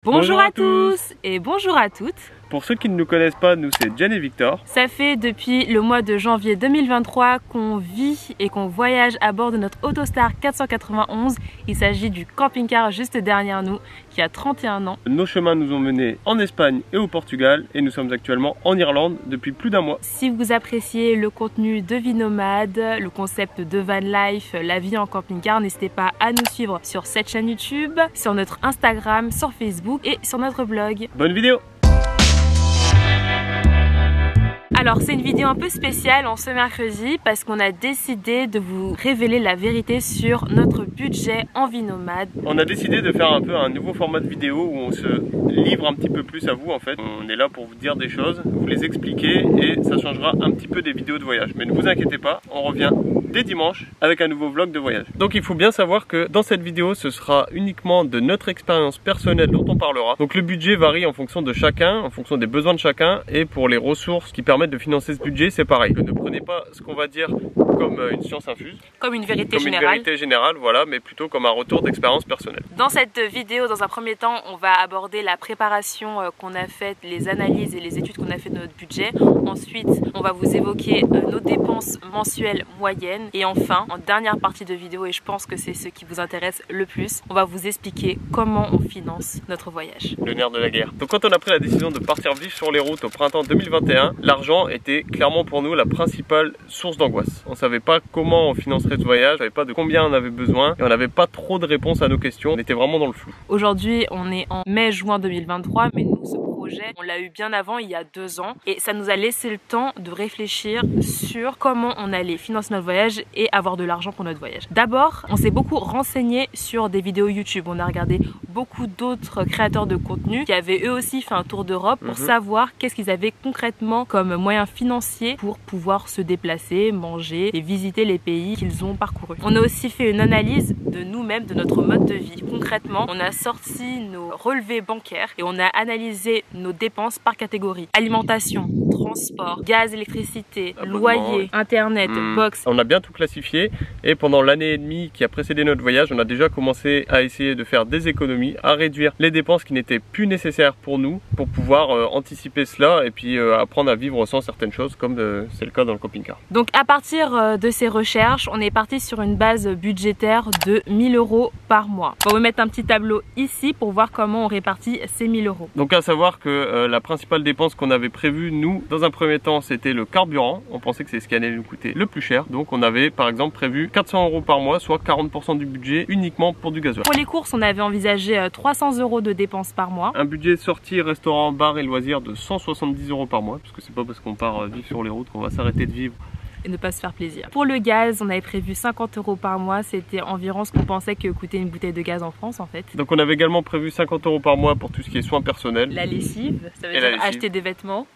Bonjour à tous et bonjour à toutes. Pour ceux qui ne nous connaissent pas, nous c'est Jen et Victor. Ça fait depuis le mois de janvier 2023 qu'on vit et qu'on voyage à bord de notre Autostar 491. Il s'agit du camping-car juste derrière nous qui a 31 ans. Nos chemins nous ont menés en Espagne et au Portugal et nous sommes actuellement en Irlande depuis plus d'un mois. Si vous appréciez le contenu de vie nomade, le concept de van life, la vie en camping-car, n'hésitez pas à nous suivre sur cette chaîne YouTube, sur notre Instagram, sur Facebook et sur notre blog. Bonne vidéo! Alors c'est une vidéo un peu spéciale en ce mercredi parce qu'on a décidé de vous révéler la vérité sur notre budget en vie nomade. On a décidé de faire un peu un nouveau format de vidéo où on se livre un petit peu plus à vous en fait. On est là pour vous dire des choses, vous les expliquer et ça changera un petit peu des vidéos de voyage. Mais ne vous inquiétez pas, on revient dès dimanche avec un nouveau vlog de voyage. Donc il faut bien savoir que dans cette vidéo ce sera uniquement de notre expérience personnelle dont on parlera. Donc le budget varie en fonction de chacun, en fonction des besoins de chacun et pour les ressources qui permettent de financer ce budget c'est pareil. Ne prenez pas ce qu'on va dire comme une science infuse. Comme une vérité générale. générale. Une vérité générale, voilà, mais plutôt comme un retour d'expérience personnelle. Dans cette vidéo, dans un premier temps, on va aborder la préparation qu'on a faite, les analyses et les études qu'on a fait de notre budget. Ensuite, on va vous évoquer nos dépenses mensuelles moyennes. Et enfin, en dernière partie de vidéo, et je pense que c'est ce qui vous intéresse le plus, on va vous expliquer comment on finance notre voyage. Le nerf de la guerre. Donc quand on a pris la décision de partir vivre sur les routes au printemps 2021, l'argent était clairement pour nous la principale source d'angoisse. On savait pas comment on financerait ce voyage, on savait pas de combien on avait besoin et on n'avait pas trop de réponses à nos questions, on était vraiment dans le flou. Aujourd'hui, on est en mai-juin 2023, mais nous, ce projet, on l'a eu bien avant, il y a 2 ans, et ça nous a laissé le temps de réfléchir sur comment on allait financer notre voyage et avoir de l'argent pour notre voyage. D'abord, on s'est beaucoup renseigné sur des vidéos YouTube, on a regardé beaucoup d'autres créateurs de contenu qui avaient eux aussi fait un tour d'Europe pour savoir qu'est-ce qu'ils avaient concrètement comme moyens financiers pour pouvoir se déplacer, manger et visiter les pays qu'ils ont parcourus. On a aussi fait une analyse de nous-mêmes, de notre mode de vie. Concrètement, on a sorti nos relevés bancaires et on a analysé nos dépenses par catégorie. Alimentation, transport, gaz, électricité, loyer, internet, box. On a bien tout classifié et pendant l'année et demie qui a précédé notre voyage, on a déjà commencé à essayer de faire des économies, à réduire les dépenses qui n'étaient plus nécessaires pour nous, pour pouvoir anticiper cela et puis apprendre à vivre sans certaines choses comme c'est le cas dans le camping-car. Donc à partir de ces recherches, on est parti sur une base budgétaire de 1000 € par mois. On va vous mettre un petit tableau ici pour voir comment on répartit ces 1000 €. Donc à savoir que la principale dépense qu'on avait prévue, nous, dans un premier temps, c'était le carburant. On pensait que c'est ce qui allait nous coûter le plus cher. Donc on avait par exemple prévu 400 € par mois, soit 40% du budget uniquement pour du gasoil. Pour les courses, on avait envisagé 300 € de dépenses par mois. Un budget sortie, restaurant, bar et loisirs de 170 € par mois, parce que c'est pas parce qu'on part vivre sur les routes qu'on va s'arrêter de vivre et ne pas se faire plaisir. Pour le gaz, on avait prévu 50 € par mois, c'était environ ce qu'on pensait que coûtait une bouteille de gaz en France en fait. Donc on avait également prévu 50 € par mois pour tout ce qui est soins personnels. La lessive, ça veut dire acheter des vêtements.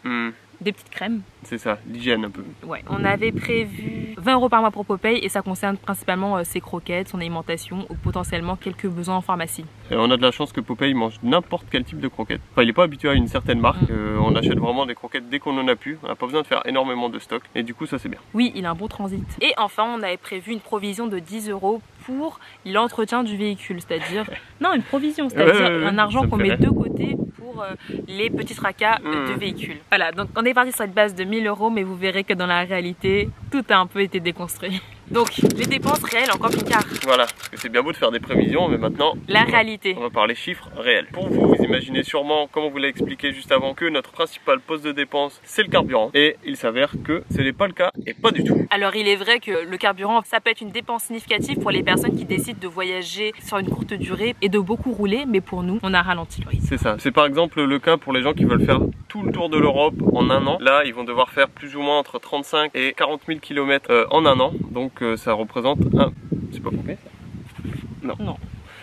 Des petites crèmes. C'est ça, l'hygiène un peu. Ouais. On avait prévu 20 € par mois pour Popeye et ça concerne principalement ses croquettes, son alimentation ou potentiellement quelques besoins en pharmacie. Et on a de la chance que Popeye mange n'importe quel type de croquettes. Enfin, il n'est pas habitué à une certaine marque. On achète vraiment des croquettes dès qu'on en a plus. On n'a pas besoin de faire énormément de stock et du coup ça c'est bien. Oui, il a un bon transit. Et enfin, on avait prévu une provision de 10 € pour l'entretien du véhicule, c'est-à-dire non, une provision, c'est-à-dire un argent qu'on met de côté pour les petits tracas de véhicule. Voilà, donc on est parti sur cette base de 1000 €, mais vous verrez que dans la réalité, tout a un peu été déconstruit. Donc, les dépenses réelles en camping-car. Voilà, parce que c'est bien beau de faire des prévisions, mais maintenant, réalité. On va parler chiffres réels. Pour vous, vous imaginez sûrement, comme on vous l'a expliqué juste avant, que notre principal poste de dépense, c'est le carburant. Et il s'avère que ce n'est pas le cas, et pas du tout. Alors, il est vrai que le carburant, ça peut être une dépense significative pour les personnes qui décident de voyager sur une courte durée et de beaucoup rouler, mais pour nous, on a ralenti le rythme. C'est ça. C'est par exemple le cas pour les gens qui veulent faire tout le tour de l'Europe en un an. Là, ils vont devoir faire plus ou moins entre 35 et 40 000 km en un an. Donc ça représente un... C'est pas complet ça? Non.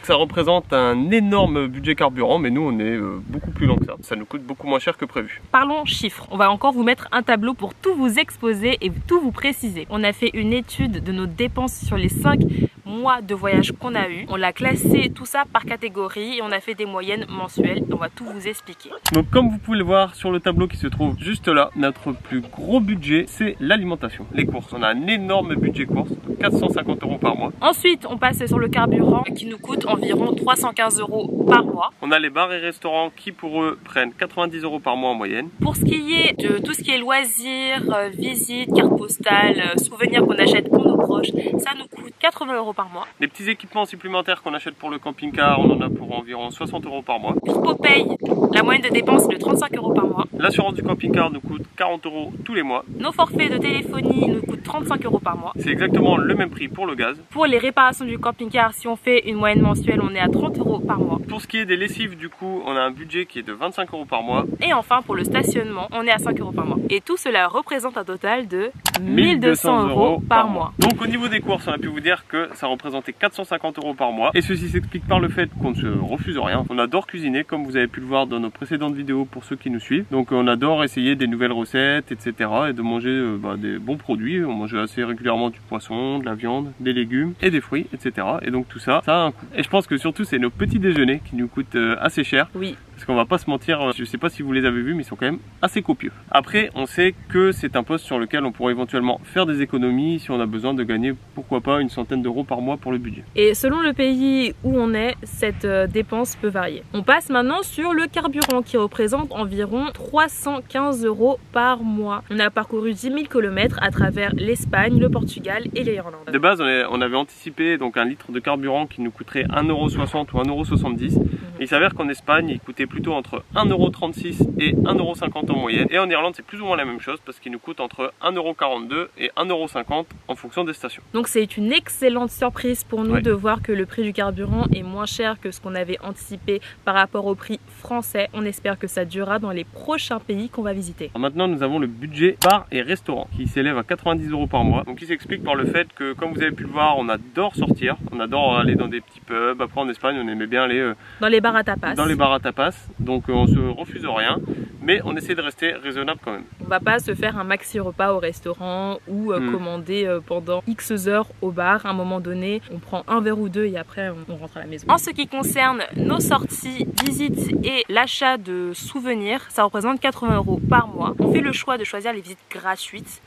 Ça représente un énorme budget carburant, mais nous on est beaucoup plus lent que ça. Ça nous coûte beaucoup moins cher que prévu. Parlons chiffres. On va encore vous mettre un tableau pour tout vous exposer et tout vous préciser. On a fait une étude de nos dépenses sur les 5 mois de voyage qu'on a eu. On l'a classé tout ça par catégorie et on a fait des moyennes mensuelles. On va tout vous expliquer. Donc comme vous pouvez le voir sur le tableau qui se trouve juste là, notre plus gros budget c'est l'alimentation, les courses. On a un énorme budget courses. 450 € par mois. Ensuite, on passe sur le carburant qui nous coûte environ 315 € par mois. On a les bars et restaurants qui pour eux prennent 90 € par mois en moyenne. Pour ce qui est de tout ce qui est loisirs, visites, cartes postales, souvenirs qu'on achète pour nos proches, ça nous coûte 80 € par mois. Les petits équipements supplémentaires qu'on achète pour le camping-car, on en a pour environ 60 € par mois. Pour paye, la moyenne de dépenses est de 35 € par mois. L'assurance du camping-car nous coûte 40 € tous les mois. Nos forfaits de téléphonie nous coûtent 35 € par mois. C'est exactement le même prix pour le gaz. Pour les réparations du camping-car, si on fait une moyenne mensuelle, on est à 30 € par mois. Pour ce qui est des lessives, du coup, on a un budget qui est de 25 € par mois. Et enfin, pour le stationnement, on est à 5 € par mois. Et tout cela représente un total de 1200 € par mois. Donc au niveau des courses, on a pu vous dire que ça représentait 450 € par mois. Et ceci s'explique par le fait qu'on ne se refuse rien. On adore cuisiner, comme vous avez pu le voir dans nos précédentes vidéos pour ceux qui nous suivent. Donc on adore essayer des nouvelles recettes, etc. Et de manger des bons produits. On mange assez régulièrement du poisson, de la viande, des légumes et des fruits, etc. Et donc tout ça, ça a un coût. Et je pense que surtout c'est nos petits déjeuners qui nous coûtent assez cher. Oui. Parce qu'on va pas se mentir, je sais pas si vous les avez vus, mais ils sont quand même assez copieux. Après, on sait que c'est un poste sur lequel on pourrait éventuellement faire des économies si on a besoin de gagner, pourquoi pas, une centaine d'euros par mois pour le budget. Et selon le pays où on est, cette dépense peut varier. On passe maintenant sur le carburant qui représente environ 315 € par mois. On a parcouru 10 000 km à travers l'Espagne, le Portugal et l'Irlande. De base, on avait anticipé donc un litre de carburant qui nous coûterait 1,60 € ou 1,70 €. Il s'avère qu'en Espagne, il coûtait plutôt entre 1,36 € et 1,50 € en moyenne. Et en Irlande, c'est plus ou moins la même chose parce qu'il nous coûte entre 1,42 € et 1,50 € en fonction des stations. Donc c'est une excellente surprise pour nous de voir que le prix du carburant est moins cher que ce qu'on avait anticipé par rapport au prix français. On espère que ça durera dans les prochains pays qu'on va visiter. Alors maintenant, nous avons le budget bar et restaurant qui s'élève à 90 € par mois. Donc il s'explique par le fait que, comme vous avez pu le voir, on adore sortir, on adore aller dans des petits pubs. Après en Espagne, on aimait bien aller dans les bars à tapas. Dans les bars à tapas. Donc on se refuse rien, mais on essaie de rester raisonnable quand même. On va pas se faire un maxi repas au restaurant ou commander pendant X heures au bar. À un moment donné, on prend un verre ou deux et après on rentre à la maison. En ce qui concerne nos sorties, visites et l'achat de souvenirs, ça représente 80 € par mois. On fait le choix de choisir les visites gratuites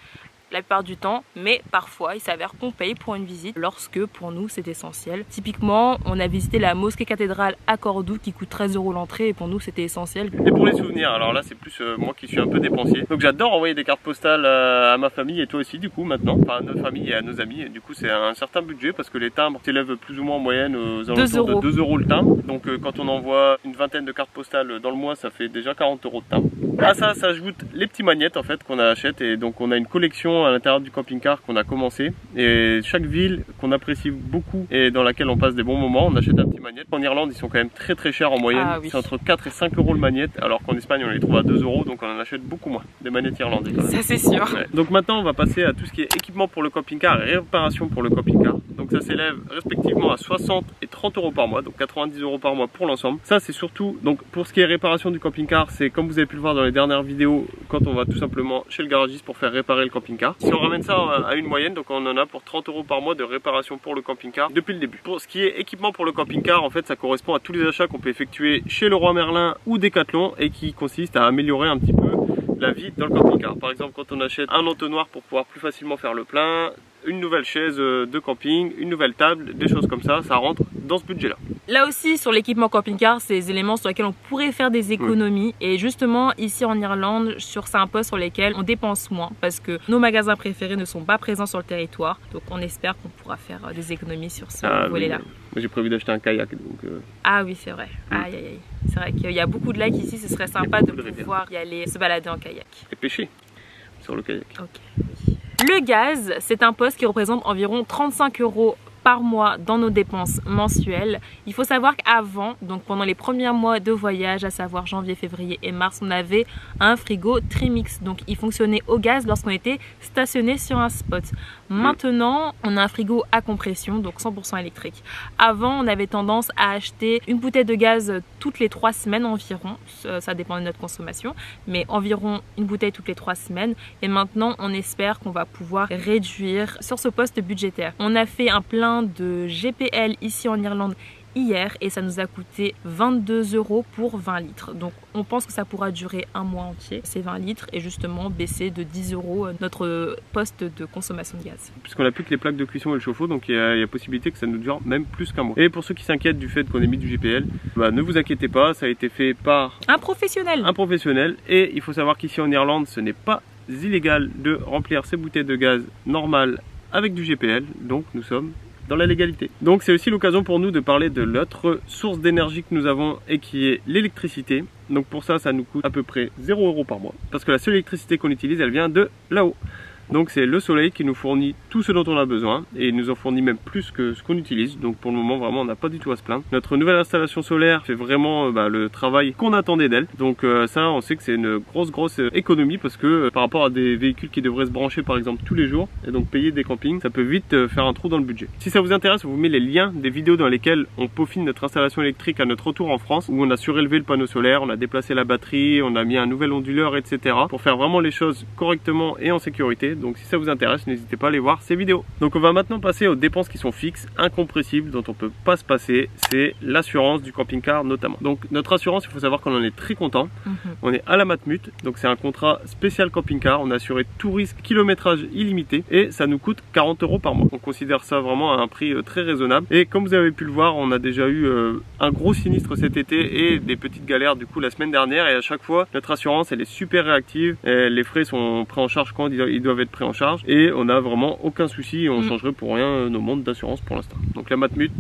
la plupart du temps, mais parfois il s'avère qu'on paye pour une visite lorsque pour nous c'est essentiel. Typiquement, on a visité la mosquée cathédrale à Cordoue qui coûte 13 € l'entrée et pour nous c'était essentiel. Et pour les souvenirs, alors là c'est plus moi qui suis un peu dépensier. Donc j'adore envoyer des cartes postales à ma famille et toi aussi du coup maintenant, enfin à notre famille et à nos amis. Et du coup c'est un certain budget parce que les timbres s'élèvent plus ou moins en moyenne aux alentours de 2 € le timbre. Donc quand on envoie une vingtaine de cartes postales dans le mois, ça fait déjà 40 € de timbre. À ça s'ajoute les petits magnettes en fait qu'on achète et donc on a une collection à l'intérieur du camping-car qu'on a commencé et chaque ville qu'on apprécie beaucoup et dans laquelle on passe des bons moments, on achète un petit magnète. En Irlande ils sont quand même très chers en moyenne, c'est entre 4 et 5 € le magnète alors qu'en Espagne on les trouve à 2 €, donc on en achète beaucoup moins des magnettes irlandais quand même. Ça c'est sûr. Donc maintenant on va passer à tout ce qui est équipement pour le camping-car et réparation pour le camping-car. Donc ça s'élève respectivement à 60 et 30 € par mois, donc 90 € par mois pour l'ensemble. Ça c'est surtout, donc pour ce qui est réparation du camping-car, c'est comme vous avez pu le voir dans les dernières vidéos, quand on va tout simplement chez le garagiste pour faire réparer le camping-car. Si on ramène ça à une moyenne, donc on en a pour 30 € par mois de réparation pour le camping-car depuis le début. Pour ce qui est équipement pour le camping-car, en fait ça correspond à tous les achats qu'on peut effectuer chez Leroy Merlin ou Decathlon et qui consiste à améliorer un petit peu la vie dans le camping-car. Par exemple quand on achète un entonnoir pour pouvoir plus facilement faire le plein, une nouvelle chaise de camping, une nouvelle table, des choses comme ça, ça rentre dans ce budget là. Là aussi sur l'équipement camping-car, c'est des éléments sur lesquels on pourrait faire des économies et justement ici en Irlande, c'est un poste sur lesquels on dépense moins parce que nos magasins préférés ne sont pas présents sur le territoire, donc on espère qu'on pourra faire des économies sur ce volet là. Moi j'ai prévu d'acheter un kayak donc Ah oui c'est vrai, aïe aïe aïe, c'est vrai qu'il y a beaucoup de lacs ici, ce serait sympa de pouvoir y aller se balader en kayak. Et pêcher sur le kayak. Ok. Le gaz, c'est un poste qui représente environ 35 € par mois dans nos dépenses mensuelles. Il faut savoir qu'avant, donc pendant les premiers mois de voyage, à savoir janvier, février et mars, on avait un frigo Trimix. Donc il fonctionnait au gaz lorsqu'on était stationné sur un spot. Maintenant, on a un frigo à compression, donc 100% électrique. Avant, on avait tendance à acheter une bouteille de gaz toutes les 3 semaines environ. Ça dépend de notre consommation, mais environ une bouteille toutes les 3 semaines. Et maintenant, on espère qu'on va pouvoir réduire sur ce poste budgétaire. On a fait un plein de GPL ici en Irlande hier et ça nous a coûté 22 € pour 20 litres. Donc on pense que ça pourra durer un mois entier, ces 20 litres, et justement baisser de 10 € notre poste de consommation de gaz. Puisqu'on n'a plus que les plaques de cuisson et le chauffe-eau, donc il y a possibilité que ça nous dure même plus qu'un mois. Et pour ceux qui s'inquiètent du fait qu'on ait mis du GPL, ne vous inquiétez pas, ça a été fait par un professionnel. Et il faut savoir qu'ici en Irlande, ce n'est pas illégal de remplir ses bouteilles de gaz normales avec du GPL, donc nous sommes dans la légalité. Donc c'est aussi l'occasion pour nous de parler de l'autre source d'énergie que nous avons et qui est l'électricité. Donc pour ça, ça nous coûte à peu près 0 € par mois, parce que la seule électricité qu'on utilise, elle vient de là-haut. Donc c'est le soleil qui nous fournit tout ce dont on a besoin, et il nous en fournit même plus que ce qu'on utilise. Donc pour le moment vraiment on n'a pas du tout à se plaindre. Notre nouvelle installation solaire fait vraiment le travail qu'on attendait d'elle. Donc ça, on sait que c'est une grosse économie, parce que par rapport à des véhicules qui devraient se brancher par exemple tous les jours et donc payer des campings, ça peut vite faire un trou dans le budget. Si ça vous intéresse, on vous met les liens des vidéos dans lesquelles on peaufine notre installation électrique à notre retour en France, où on a surélevé le panneau solaire, on a déplacé la batterie, on a mis un nouvel onduleur, etc. pour faire vraiment les choses correctement et en sécurité. Donc si ça vous intéresse, n'hésitez pas à aller voir ces vidéos. Donc on va maintenant passer aux dépenses qui sont fixes, incompressibles, dont on peut pas se passer. C'est l'assurance du camping-car notamment. Donc notre assurance, il faut savoir qu'on en est très content. On est à la Matmut, donc c'est un contrat spécial camping-car. On a assuré tout risque, kilométrage illimité, et ça nous coûte 40 € par mois. On considère ça vraiment à un prix très raisonnable. Et comme vous avez pu le voir, on a déjà eu un gros sinistre cet été et des petites galères du coup la semaine dernière, et à chaque fois notre assurance elle est super réactive, et les frais sont pris en charge quand ils doivent être pris en charge, et on n'a vraiment aucun souci, et on changerait pour rien nos montres d'assurance pour l'instant. Donc la Matmut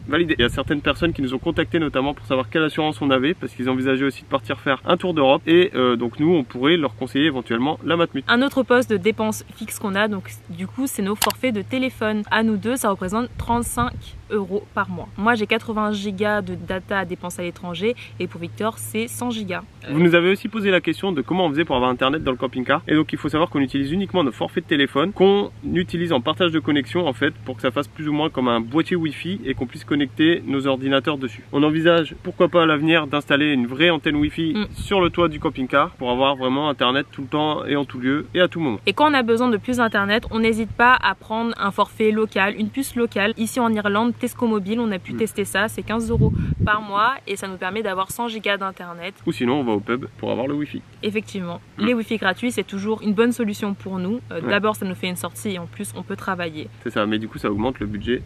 validé. Il y a certaines personnes qui nous ont contacté notamment pour savoir quelle assurance on avait, parce qu'ils envisageaient aussi de partir faire un tour d'Europe, et donc nous on pourrait leur conseiller éventuellement la Matmut. Un autre poste de dépenses fixe qu'on a, donc du coup c'est nos forfaits de téléphone. À nous deux ça représente 35 € par mois. Moi j'ai 80 Go de data à dépenser à l'étranger, et pour Victor c'est 100 Go. Vous nous avez aussi posé la question de comment on faisait pour avoir internet dans le camping-car, et donc il faut savoir qu'on utilise uniquement nos forfaits de téléphone, qu'on utilise en partage de connexion en fait, pour que ça fasse plus ou moins comme un boîtier Wi-Fi et qu'on puisse connecter nos ordinateurs dessus. On envisage pourquoi pas à l'avenir d'installer une vraie antenne Wi-Fi sur le toit du camping-car pour avoir vraiment internet tout le temps et en tout lieu et à tout moment. Et quand on a besoin de plus d'internet, on n'hésite pas à prendre un forfait local, une puce locale. Ici en Irlande, Tesco Mobile, on a pu tester ça, c'est 15 € par mois et ça nous permet d'avoir 100 Go d'internet. Ou sinon on va au pub pour avoir le Wi-Fi. Effectivement, les Wi-Fi gratuits c'est toujours une bonne solution pour nous. D'abord ça nous fait une sortie et en plus on peut travailler. C'est ça, mais du coup ça augmente le budget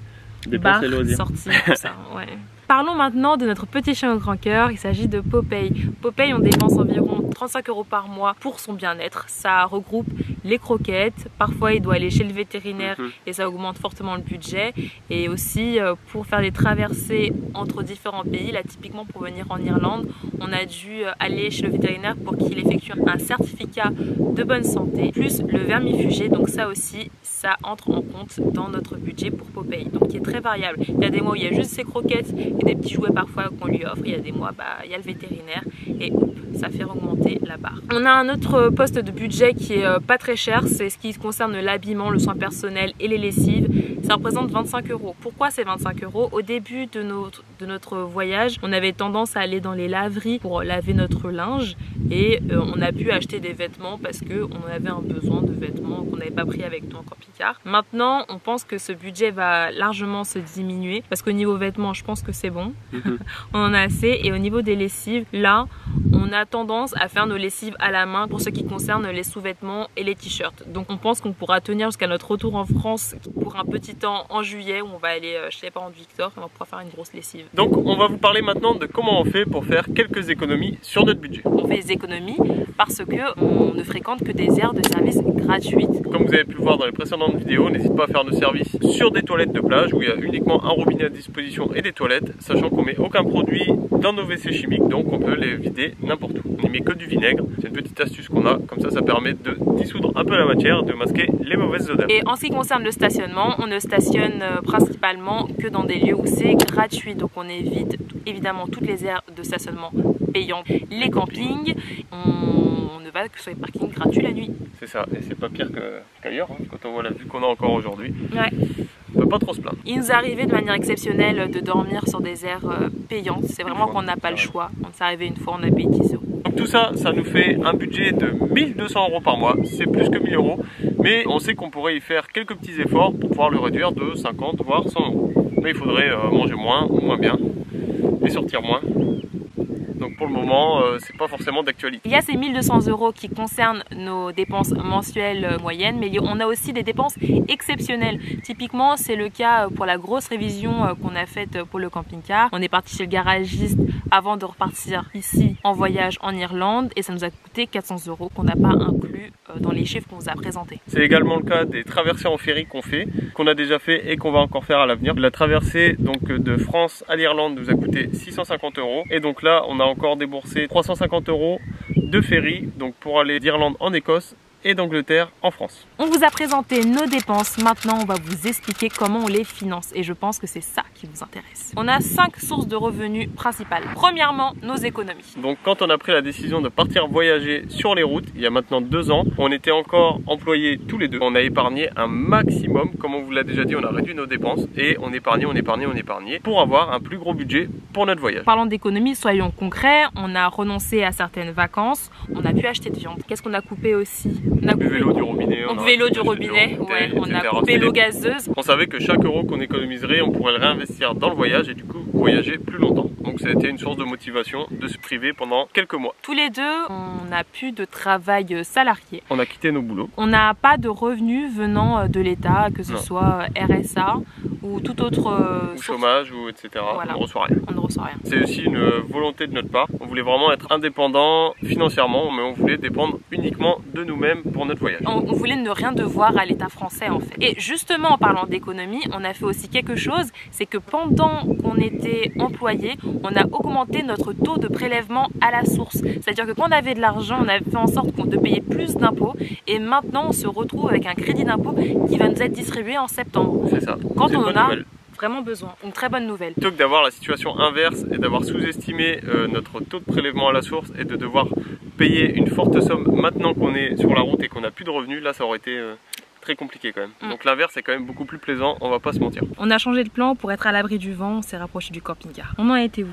dépenses et loisirs. Sortie, tout ça, ouais. Parlons maintenant de notre petit chien au grand cœur, il s'agit de Popeye. Popeye, on dépense environ 35 € par mois pour son bien-être. Ça regroupe les croquettes, parfois il doit aller chez le vétérinaire et ça augmente fortement le budget. Et aussi pour faire des traversées entre différents pays, là typiquement pour venir en Irlande, on a dû aller chez le vétérinaire pour qu'il effectue un certificat de bonne santé, plus le vermifugé, donc ça aussi, ça entre en compte dans notre budget pour Popeye, donc qui est très variable. Il y a des mois où il y a juste ses croquettes et des petits jouets parfois qu'on lui offre, il y a des mois il y a le vétérinaire et ça fait augmenter la barre. On a un autre poste de budget qui est pas très cher, c'est ce qui concerne l'habillement, le soin personnel et les lessives. Ça représente 25 €. Pourquoi c'est 25 €? Au début de notre voyage, on avait tendance à aller dans les laveries pour laver notre linge et on a pu acheter des vêtements parce qu'on avait un besoin de vêtements qu'on n'avait pas pris avec nous en camping-car. Maintenant, on pense que ce budget va largement se diminuer parce qu'au niveau vêtements, je pense que c'est bon. On en a assez. Et au niveau des lessives, là, on a tendance à faire nos lessives à la main pour ce qui concerne les sous-vêtements et les t-shirts. Donc on pense qu'on pourra tenir jusqu'à notre retour en France pour un petit temps en juillet où on va aller chez les parents de Victor et on va pouvoir faire une grosse lessive. Donc on va vous parler maintenant de comment on fait pour faire quelques économies sur notre budget. On fait des économies parce que on ne fréquente que des aires de service gratuites. Comme vous avez pu le voir dans les précédentes vidéos, n'hésite pas à faire nos services sur des toilettes de plage où il y a uniquement un robinet à disposition et des toilettes, sachant qu'on met aucun produit dans nos WC chimiques, donc on peut les vider n'importe où. On n'y met que du vinaigre, c'est une petite astuce qu'on a, comme ça permet de dissoudre un peu la matière, de masquer les mauvaises odeurs. Et en ce qui concerne le stationnement, on ne stationne principalement que dans des lieux où c'est gratuit, donc on évite évidemment toutes les aires de stationnement payantes, les campings, on ne va que sur les parkings gratuits la nuit. C'est ça, et c'est pas pire qu'ailleurs, quand on voit la vue qu'on a encore aujourd'hui. Ouais. On peut pas trop se plaindre. Il nous est arrivé de manière exceptionnelle de dormir sur des aires payantes, c'est vraiment qu'on n'a pas le choix. On s'est arrivé une fois, on a payé 10 €. Donc tout ça, ça nous fait un budget de 1200 € par mois, c'est plus que 1000 €, mais on sait qu'on pourrait y faire quelques petits efforts pour pouvoir le réduire de 50 voire 100 €. mais il faudrait manger moins ou moins bien et sortir moins. Donc pour le moment, c'est pas forcément d'actualité. Il y a ces 1200 € qui concernent nos dépenses mensuelles moyennes, mais on a aussi des dépenses exceptionnelles. Typiquement, c'est le cas pour la grosse révision qu'on a faite pour le camping-car. On est parti chez le garagiste avant de repartir ici en voyage en Irlande et ça nous a coûté 400 € qu'on n'a pas inclus dans les chiffres qu'on vous a présentés. C'est également le cas des traversées en ferry qu'on a déjà fait et qu'on va encore faire à l'avenir. La traversée donc de France à l'Irlande nous a coûté 650 € et donc là on a encore déboursé 350 € de ferry donc pour aller d'Irlande en Écosse et d'Angleterre en France. On vous a présenté nos dépenses, maintenant on va vous expliquer comment on les finance et je pense que c'est ça qui vous intéresse. On a 5 sources de revenus principales. Premièrement, nos économies. Donc quand on a pris la décision de partir voyager sur les routes, il y a maintenant 2 ans, on était encore employés tous les deux. On a épargné un maximum, comme on vous l'a déjà dit, on a réduit nos dépenses et on épargnait pour avoir un plus gros budget pour notre voyage. Parlant d'économie, soyons concrets, on a renoncé à certaines vacances, on a pu acheter de viande. Qu'est-ce qu'on a coupé aussi? On buvait l'eau du robinet. On buvait l'eau du robinet, ouais, on a coupé l'eau gazeuse. On savait que chaque euro qu'on économiserait, on pourrait le réinvestir dans le voyage et du coup voyager plus longtemps. Donc ça a été une source de motivation de se priver pendant quelques mois. Tous les deux, on n'a plus de travail salarié. On a quitté nos boulots. On n'a pas de revenus venant de l'État, que ce soit RSA ou tout autre ou chômage ou etc. Voilà. On ne reçoit rien. On ne reçoit rien. C'est aussi une volonté de notre part. On voulait vraiment être indépendant financièrement, mais on voulait dépendre uniquement de nous-mêmes pour notre voyage. On voulait ne rien devoir à l'État français en fait. Et justement en parlant d'économie, on a fait aussi quelque chose, c'est que pendant qu'on était employé, on a augmenté notre taux de prélèvement à la source. C'est-à-dire que quand on avait de l'argent, on avait fait en sorte de payer plus d'impôts et maintenant on se retrouve avec un crédit d'impôt qui va nous être distribué en septembre. C'est ça. Quand on en a vraiment besoin. Une très bonne nouvelle. Plutôt que d'avoir la situation inverse et d'avoir sous-estimé notre taux de prélèvement à la source et de devoir payer une forte somme maintenant qu'on est sur la route et qu'on n'a plus de revenus, là ça aurait été très compliqué quand même. Donc l'inverse est quand même beaucoup plus plaisant, on va pas se mentir. On a changé de plan pour être à l'abri du vent, on s'est rapproché du camping-car. On en était où?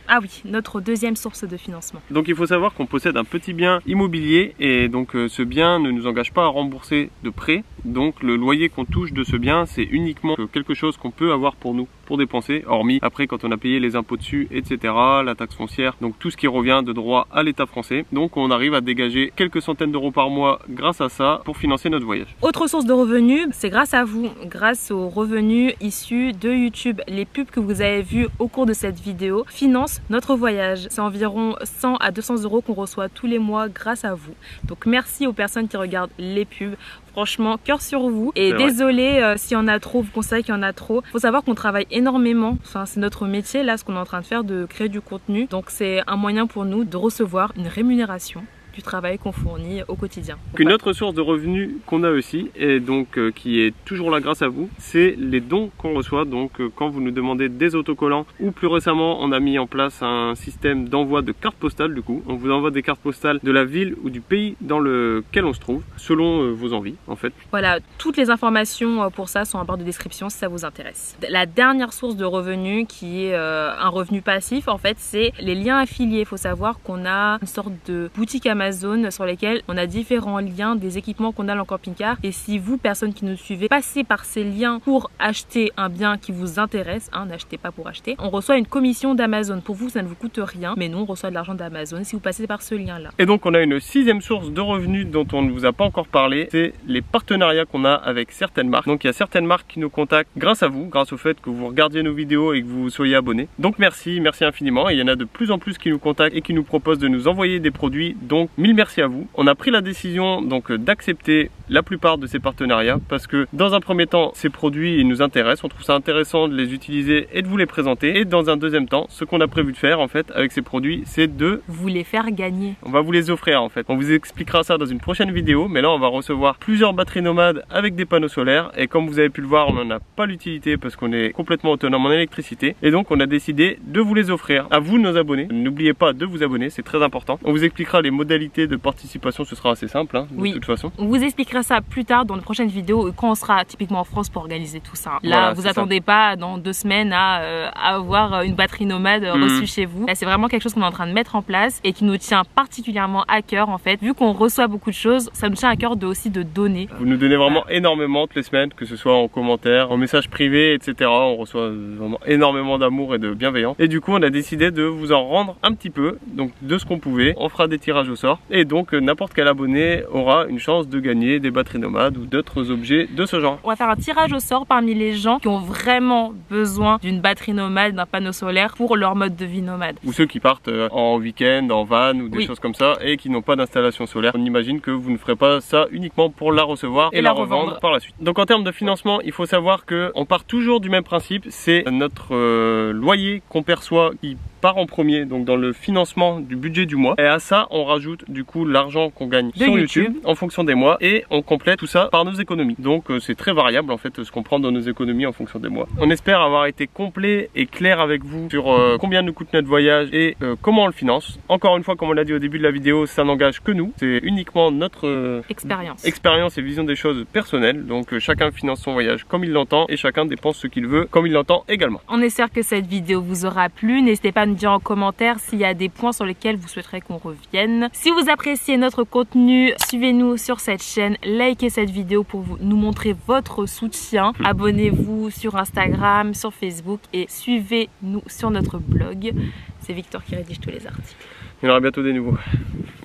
Ah oui, notre deuxième source de financement. Donc il faut savoir qu'on possède un petit bien immobilier et donc ce bien ne nous engage pas à rembourser de prêt. Donc le loyer qu'on touche de ce bien, c'est uniquement quelque chose qu'on peut avoir pour nous, pour dépenser, hormis après quand on a payé les impôts dessus, etc., la taxe foncière, donc tout ce qui revient de droit à l'État français. Donc on arrive à dégager quelques centaines d'euros par mois grâce à ça pour financer notre voyage. Autre source de revenus, c'est grâce à vous, grâce aux revenus issus de YouTube. Les pubs que vous avez vues au cours de cette vidéo financent notre voyage. C'est environ 100 à 200 € qu'on reçoit tous les mois grâce à vous. Donc merci aux personnes qui regardent les pubs. Franchement, cœur sur vous. Et désolé s'il y en a trop, vous constatez qu'il y en a trop. Il faut savoir qu'on travaille énormément. Enfin, c'est notre métier là, ce qu'on est en train de faire, de créer du contenu. Donc c'est un moyen pour nous de recevoir une rémunération du travail qu'on fournit au quotidien. Une autre source de revenus qu'on a aussi, et donc qui est toujours là grâce à vous, c'est les dons qu'on reçoit. Donc quand vous nous demandez des autocollants, ou plus récemment on a mis en place un système d'envoi de cartes postales. Du coup on vous envoie des cartes postales de la ville ou du pays dans lequel on se trouve, selon vos envies en fait. Voilà, toutes les informations pour ça sont en barre de description si ça vous intéresse. La dernière source de revenus qui est un revenu passif en fait, c'est les liens affiliés. Il faut savoir qu'on a une sorte de boutique Amazon sur lesquels on a différents liens des équipements qu'on a en camping-car. Et si vous, personne qui nous suivez, passez par ces liens pour acheter un bien qui vous intéresse, n'achetez pas pour acheter, on reçoit une commission d'Amazon. Pour vous, ça ne vous coûte rien, mais nous, on reçoit de l'argent d'Amazon si vous passez par ce lien-là. Et donc, on a une sixième source de revenus dont on ne vous a pas encore parlé, c'est les partenariats qu'on a avec certaines marques. Donc, il y a certaines marques qui nous contactent grâce à vous, grâce au fait que vous regardiez nos vidéos et que vous soyez abonnés. Donc, merci infiniment. Et il y en a de plus en plus qui nous contactent et qui nous proposent de nous envoyer des produits. Donc, mille merci à vous. On a pris la décision donc d'accepter la plupart de ces partenariats parce que dans un premier temps, ces produits ils nous intéressent, on trouve ça intéressant de les utiliser et de vous les présenter. Et dans un deuxième temps, ce qu'on a prévu de faire en fait avec ces produits, c'est de vous les faire gagner. On va vous les offrir en fait. On vous expliquera ça dans une prochaine vidéo, mais là on va recevoir plusieurs batteries nomades avec des panneaux solaires et comme vous avez pu le voir, on n'en a pas l'utilité parce qu'on est complètement autonome en électricité et donc on a décidé de vous les offrir à vous nos abonnés. N'oubliez pas de vous abonner, c'est très important. On vous expliquera les modalités de participation, ce sera assez simple de toute façon. On vous expliquera expliquerai ça plus tard dans de prochaines vidéos quand on sera typiquement en France pour organiser tout ça. Là, voilà, vous attendez pas dans 2 semaines à avoir une batterie nomade reçue chez vous. Là, c'est vraiment quelque chose qu'on est en train de mettre en place et qui nous tient particulièrement à cœur en fait. Vu qu'on reçoit beaucoup de choses, ça nous tient à cœur aussi de donner. Vous nous donnez vraiment énormément toutes les semaines, que ce soit en commentaire, en message privé, etc. On reçoit vraiment énormément d'amour et de bienveillance. Et du coup, on a décidé de vous en rendre un petit peu, donc de ce qu'on pouvait. On fera des tirages au sort et donc n'importe quel abonné aura une chance de gagner des batteries nomades ou d'autres objets de ce genre. On va faire un tirage au sort parmi les gens qui ont vraiment besoin d'une batterie nomade, d'un panneau solaire pour leur mode de vie nomade. Ou ceux qui partent en week-end, en van ou des choses comme ça et qui n'ont pas d'installation solaire. On imagine que vous ne ferez pas ça uniquement pour la recevoir et la revendre par la suite. Donc en termes de financement, il faut savoir que on part toujours du même principe, c'est notre loyer qu'on perçoit qui part en premier, donc dans le financement du budget du mois. Et à ça, on rajoute du coup l'argent qu'on gagne sur YouTube en fonction des mois et on complète tout ça par nos économies. Donc c'est très variable en fait ce qu'on prend dans nos économies en fonction des mois. On espère avoir été complet et clair avec vous sur combien nous coûte notre voyage et comment on le finance. Encore une fois, comme on l'a dit au début de la vidéo, ça n'engage que nous. C'est uniquement notre expérience et vision des choses personnelles. Donc chacun finance son voyage comme il l'entend et chacun dépense ce qu'il veut comme il l'entend également. On espère que cette vidéo vous aura plu. N'hésitez pas à nous dire en commentaire s'il y a des points sur lesquels vous souhaiterez qu'on revienne. Si vous appréciez notre contenu, suivez-nous sur cette chaîne, likez cette vidéo pour nous montrer votre soutien. Abonnez-vous sur Instagram, sur Facebook et suivez-nous sur notre blog. C'est Victor qui rédige tous les articles. Il y en aura bientôt des nouveaux.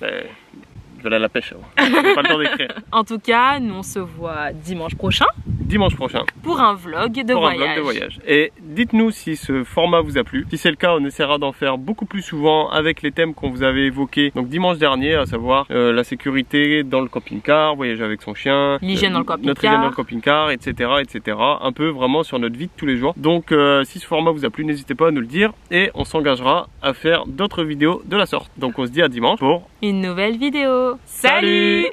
Je vais aller à la pêche avant. J'ai pas le temps d'écrire. En tout cas, nous on se voit dimanche prochain. Pour un vlog de voyage. Et dites-nous si ce format vous a plu. Si c'est le cas, on essaiera d'en faire beaucoup plus souvent avec les thèmes qu'on vous avait évoqués. Donc dimanche dernier, à savoir la sécurité dans le camping-car, voyager avec son chien, l'hygiène dans le camping-car, notre hygiène dans le camping-car, etc., etc. Un peu vraiment sur notre vie de tous les jours. Donc si ce format vous a plu, n'hésitez pas à nous le dire et on s'engagera à faire d'autres vidéos de la sorte. Donc on se dit à dimanche pour une nouvelle vidéo. Salut!